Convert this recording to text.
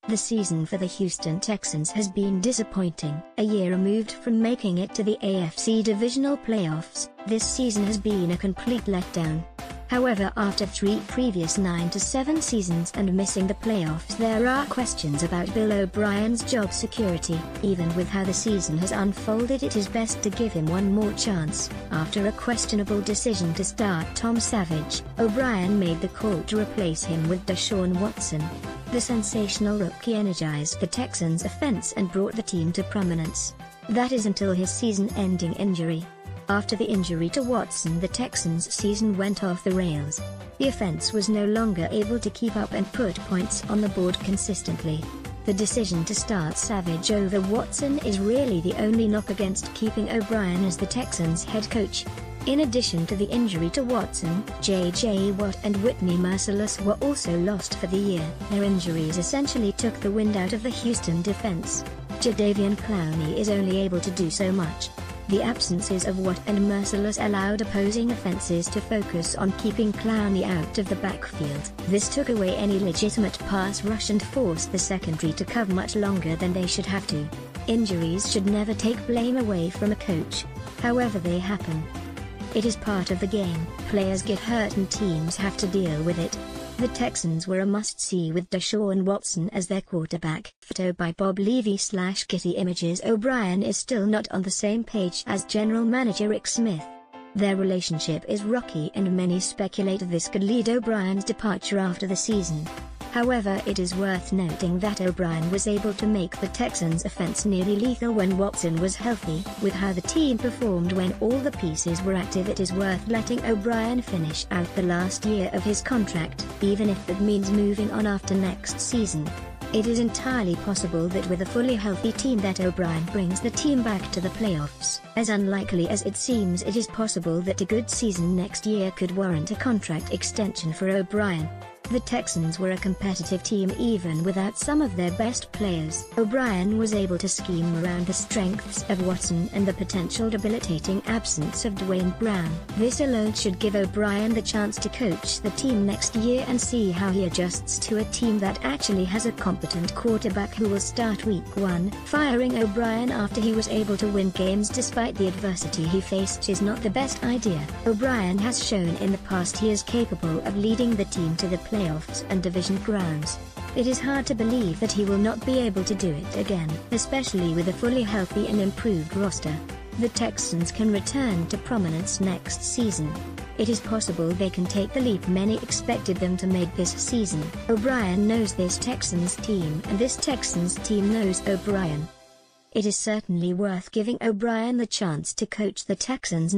The season for the Houston Texans has been disappointing. A year removed from making it to the AFC divisional playoffs, this season has been a complete letdown. However, after 3 previous 9-7 seasons and missing the playoffs, there are questions about Bill O'Brien's job security. Even with how the season has unfolded, it is best to give him one more chance. After a questionable decision to start Tom Savage, O'Brien made the call to replace him with Deshaun Watson. The sensational rookie energized the Texans' offense and brought the team to prominence. That is until his season-ending injury. After the injury to Watson, the Texans' season went off the rails. The offense was no longer able to keep up and put points on the board consistently. The decision to start Savage over Watson is really the only knock against keeping O'Brien as the Texans' head coach. In addition to the injury to Watson, J.J. Watt and Whitney Mercilus were also lost for the year. Their injuries essentially took the wind out of the Houston defense. Jadeveon Clowney is only able to do so much. The absences of Watt and Mercilus allowed opposing offenses to focus on keeping Clowney out of the backfield. This took away any legitimate pass rush and forced the secondary to cover much longer than they should have to. Injuries should never take blame away from a coach. However, they happen. It is part of the game. Players get hurt and teams have to deal with it. The Texans were a must-see with Deshaun Watson as their quarterback. Photo by Bob Levy/Getty Images. O'Brien is still not on the same page as general manager Rick Smith. Their relationship is rocky and many speculate this could lead O'Brien's departure after the season. However, it is worth noting that O'Brien was able to make the Texans' offense nearly lethal when Watson was healthy. With how the team performed when all the pieces were active, it is worth letting O'Brien finish out the last year of his contract, even if that means moving on after next season. It is entirely possible that with a fully healthy team that O'Brien brings the team back to the playoffs. As unlikely as it seems, it is possible that a good season next year could warrant a contract extension for O'Brien. The Texans were a competitive team even without some of their best players. O'Brien was able to scheme around the strengths of Watson and the potential debilitating absence of Dwayne Brown. This alone should give O'Brien the chance to coach the team next year and see how he adjusts to a team that actually has a competent quarterback who will start week 1. Firing O'Brien after he was able to win games despite the adversity he faced is not the best idea. O'Brien has shown in the past he is capable of leading the team to the playoffs and division grounds. It is hard to believe that he will not be able to do it again, especially with a fully healthy and improved roster. The Texans can return to prominence next season. It is possible they can take the leap many expected them to make this season. O'Brien knows this Texans team and this Texans team knows O'Brien. It is certainly worth giving O'Brien the chance to coach the Texans.